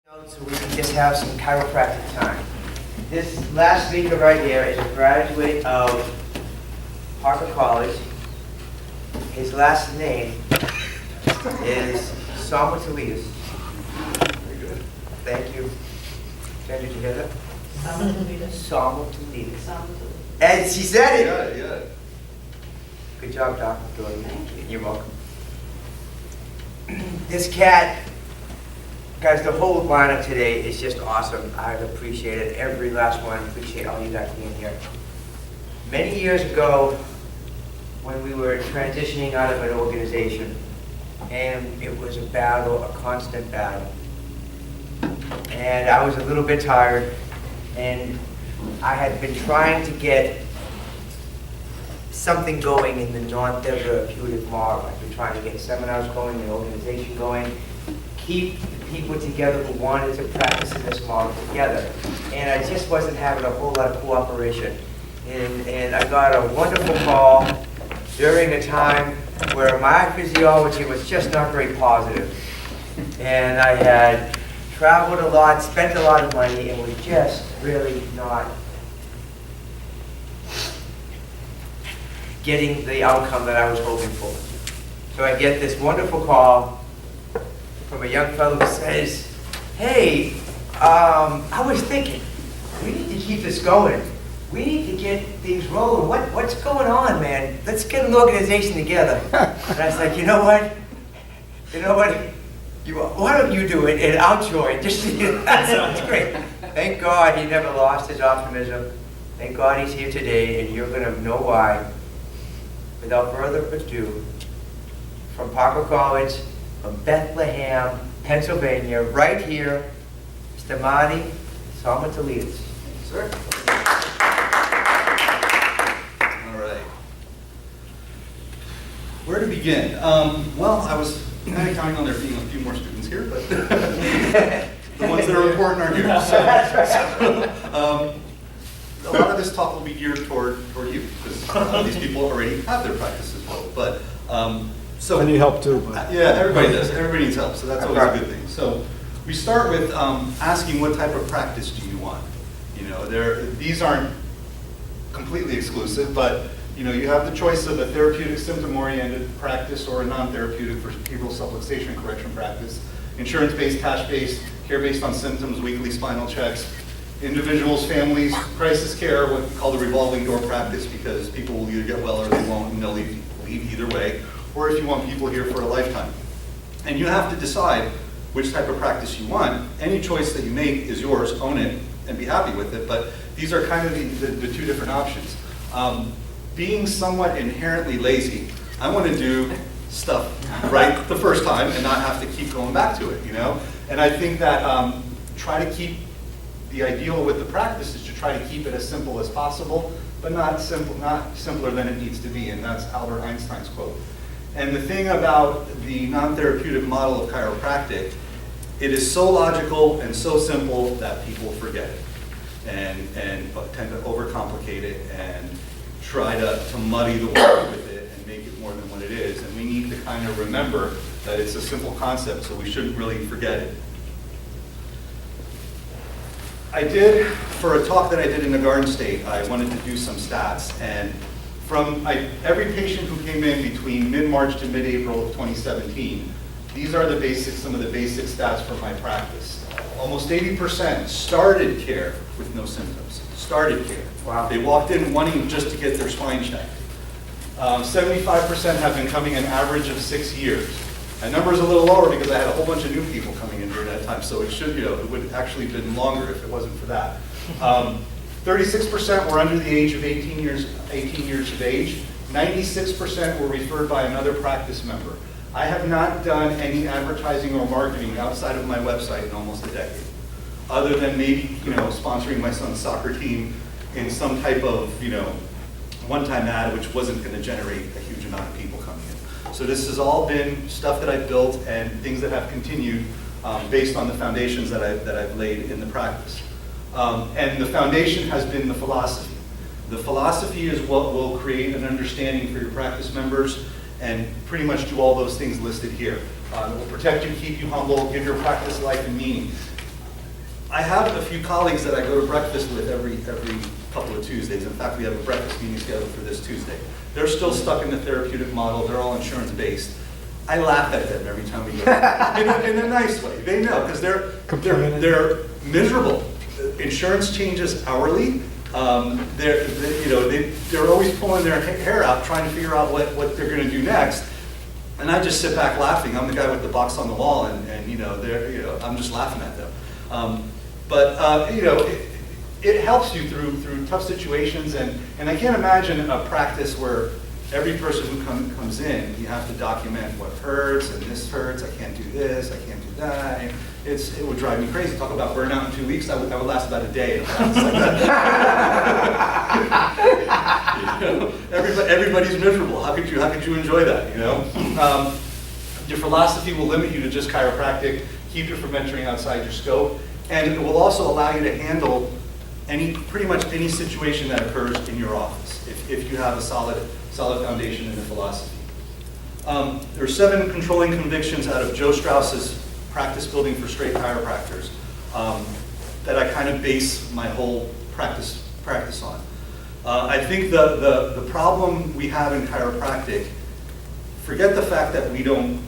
So we can just have some chiropractic time. This last speaker right here is a graduate of Parker College. His last name is Tsamoutalidis. Very good. Thank you. Jen, did you hear that? Tsamoutalidis. And she said it. Yeah. Good job, Dr. Jordan. Thank you. You're welcome. This cat, guys, the whole lineup today is just awesome. I've appreciated every last one. Appreciate all you guys being here. Many years ago, when we were transitioning out of an organization, and it was a battle, a constant battle, and I was a little bit tired, and I had been trying to get something going in the non-therapeutic model. I've been trying to get seminars going, the organization going, keep the people together who wanted to practice in this model together. And I just wasn't having a whole lot of cooperation. And I got a wonderful call during a time where my physiology was just not very positive. And I had traveled a lot, spent a lot of money, and was just really not getting the outcome that I was hoping for. So I get this wonderful call from a young fellow who says, hey, I was thinking, we need to keep this going. We need to get things rolling. What's going on, man? Let's get an organization together. And I was like, you know what? Why don't you do it and I'll join. That sounds great. Thank God he never lost his optimism. Thank God he's here today, and you're gonna know why. Without further ado, from Parker College, from Bethlehem, Pennsylvania, right here, Stamatis Speaking. Sir. All right. Where to begin? Well, I was kind of counting on there being a few more students here, but the ones that are important are here. So, a lot of this talk will be geared toward you, because these people already have their practices built. But so I need help too. But. yeah, everybody does. Everybody needs help, so that's always a good thing. So we start with asking, what type of practice do you want? You know, these aren't completely exclusive, but you have the choice of a therapeutic symptom-oriented practice or a non-therapeutic vertebral subluxation correction practice, insurance-based, cash-based, care-based on symptoms, weekly spinal checks, individuals, families, crisis care, what we call the revolving door practice, because people will either get well or they won't, and they'll leave either way, or if you want people here for a lifetime. And you have to decide which type of practice you want. Any choice that you make is yours, own it, and be happy with it, but these are kind of the two different options. Being somewhat inherently lazy, I want to do stuff right the first time and not have to keep going back to it, And I think that try to keep the ideal with the practice is to try to keep it as simple as possible, but not simpler than it needs to be, and that's Albert Einstein's quote. And the thing about the non-therapeutic model of chiropractic, it is so logical and so simple that people forget it and tend to overcomplicate it and try to muddy the water with it and make it more than what it is. And we need to kind of remember that it's a simple concept, so we shouldn't really forget it. For a talk that I did in the Garden State, I wanted to do some stats. And from every patient who came in between mid-March to mid-April of 2017, these are some of the basic stats for my practice. Almost 80% started care with no symptoms. Started care. Wow. They walked in wanting just to get their spine checked. 75% have been coming an average of 6 years. That number is a little lower because I had a whole bunch of new people coming in during that time, so it should, it would actually have been longer if it wasn't for that. 36% were under the age of 18 years of age. 96% were referred by another practice member. I have not done any advertising or marketing outside of my website in almost a decade, other than maybe, sponsoring my son's soccer team in some type of, one-time ad, which wasn't going to generate a huge amount of people coming in. So this has all been stuff that I've built and things that have continued based on the foundations that I've laid in the practice. And the foundation has been the philosophy. The philosophy is what will create an understanding for your practice members and pretty much do all those things listed here. It will protect you, keep you humble, give your practice life and meaning. I have a few colleagues that I go to breakfast with every couple of Tuesdays. In fact, we have a breakfast meeting scheduled for this Tuesday. They're still stuck in the therapeutic model. They're all insurance-based. I laugh at them every time we go in a nice way. They know, because they're miserable. Insurance changes hourly. They're always pulling their hair out, trying to figure out what they're going to do next. And I just sit back laughing. I'm the guy with the box on the wall, and I'm just laughing at them. It helps you through tough situations, and I can't imagine a practice where every person who comes in, you have to document what hurts, and this hurts, I can't do this, I can't do that. It would drive me crazy. Talk about burnout in 2 weeks, I would last about a day in a practice like that. Everybody's miserable. How could you enjoy that, Your philosophy will limit you to just chiropractic, keep you from venturing outside your scope, and it will also allow you to handle pretty much any situation that occurs in your office if you have a solid foundation in the philosophy. There are 7 controlling convictions out of Joe Strauss's Practice Building for Straight Chiropractors that I kind of base my whole practice on. I think the problem we have in chiropractic, forget the fact that we don't,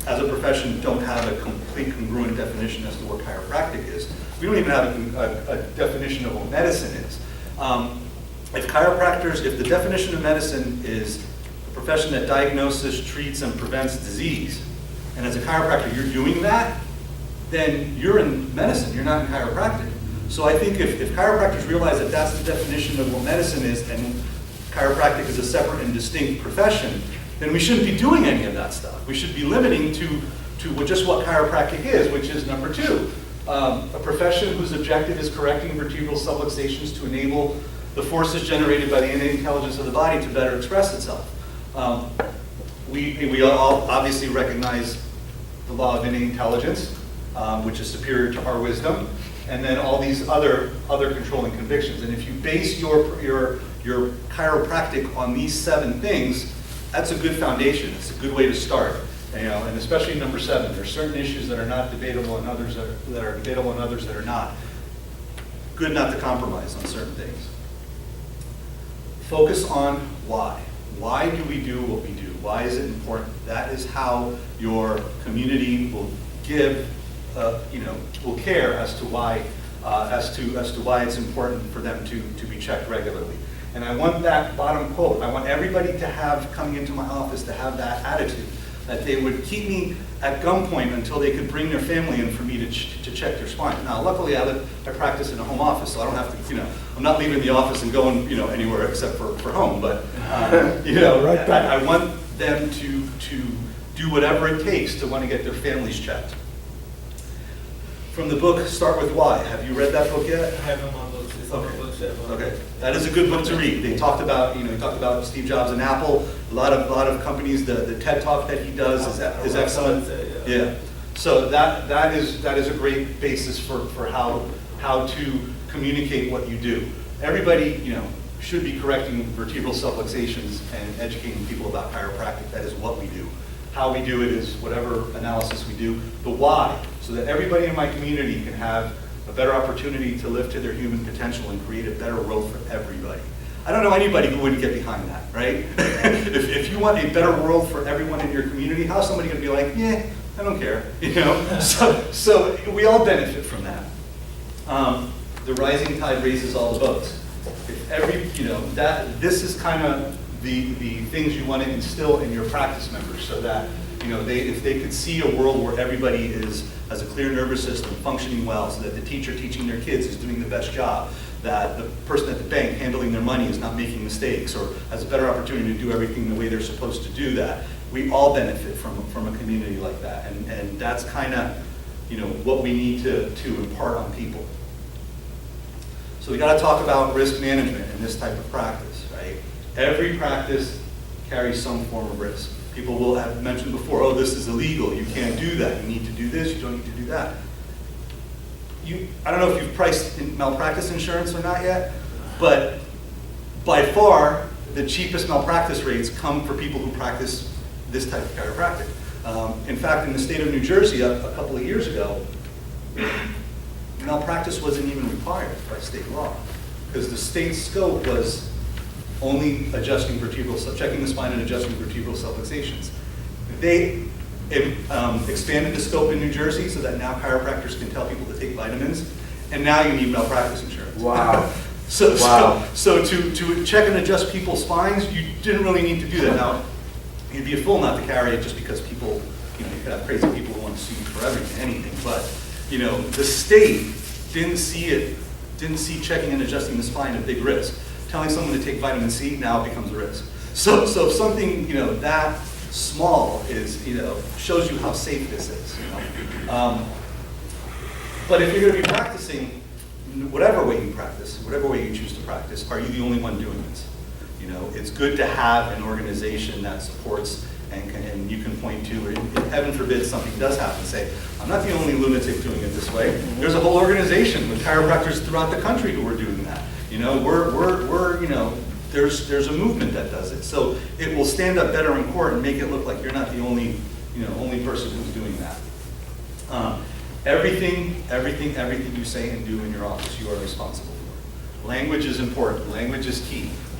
as a profession, don't have a complete congruent definition as to what chiropractic is. We don't even have a definition of what medicine is. If the definition of medicine is a profession that diagnoses, treats, and prevents disease, and as a chiropractor you're doing that, then you're in medicine, you're not in chiropractic. So I think if chiropractors realize that that's the definition of what medicine is, and chiropractic is a separate and distinct profession, then we shouldn't be doing any of that stuff. We should be limiting to just what chiropractic is, which is number 2. A profession whose objective is correcting vertebral subluxations to enable the forces generated by the innate intelligence of the body to better express itself. We all obviously recognize the law of innate intelligence, which is superior to our wisdom, and then all these other controlling convictions. And if you base your chiropractic on these 7 things, that's a good foundation. It's a good way to start. And especially number 7, there are certain issues that are not debatable and others that are debatable and others that are not. Good not to compromise on certain things. Focus on why. Why do we do what we do? Why is it important? That is how your community will will care as to why it's important for them to be checked regularly. And I want that bottom quote. I want everybody to have, coming into my office, to have that attitude, that they would keep me at gunpoint until they could bring their family in for me to check their spine. Now, luckily, I practice in a home office, so I don't have to, I'm not leaving the office and going, anywhere except for home. But, I want them to do whatever it takes to want to get their families checked. From the book, Start With Why. Have you read that book yet? I have them on books. It's on my bookshelf. Okay, that is a good book to read. They talked about, he talked about Steve Jobs and Apple. A lot of companies. The TED Talk that he does is excellent. Yeah. So that is a great basis for how to communicate what you do. Everybody, should be correcting vertebral subluxations and educating people about chiropractic. That is what we do. How we do it is whatever analysis we do. The why, so that everybody in my community can have a better opportunity to live to their human potential and create a better world for everybody. I don't know anybody who wouldn't get behind that, right? if you want a better world for everyone in your community, how's somebody going to be like, yeah, I don't care, So we all benefit from that. The rising tide raises all the boats. This is kind of the things you want to instill in your practice members, so that if they could see a world where everybody has a clear nervous system, functioning well, so that the teacher teaching their kids is doing the best job, that the person at the bank handling their money is not making mistakes or has a better opportunity to do everything the way they're supposed to do that. We all benefit from a community like that, and that's kind of what we need to impart on people. So we got to talk about risk management in this type of practice, right? Every practice carries some form of risk. People will have mentioned before, oh, this is illegal, you can't do that, you need to do this, you don't need to do that. I don't know if you've priced malpractice insurance or not yet, but by far, the cheapest malpractice rates come for people who practice this type of chiropractic. In fact, in the state of New Jersey, a couple of years ago, malpractice wasn't even required by state law, because the state scope was only adjusting vertebral, checking the spine and adjusting vertebral subluxations. They expanded the scope in New Jersey so that now chiropractors can tell people to take vitamins, and now you need malpractice insurance. Wow. So to check and adjust people's spines, you didn't really need to do that. Now, you'd be a fool not to carry it just because people, you could have crazy people who want to sue you for everything, anything, but, the state didn't see checking and adjusting the spine a big risk. Telling someone to take vitamin C now becomes a risk. So something, that small is, shows you how safe this is, But if you're going to be practicing, whatever way you practice, whatever way you choose to practice, are you the only one doing this? It's good to have an organization that supports and you can point to, or if heaven forbid something does happen, say, I'm not the only lunatic doing it this way. There's a whole organization with chiropractors throughout the country who are doing that. There's a movement that does it. So it will stand up better in court and make it look like you're not the only person who's doing that. Everything you say and do in your office, you are responsible for. Language is important. Language is key.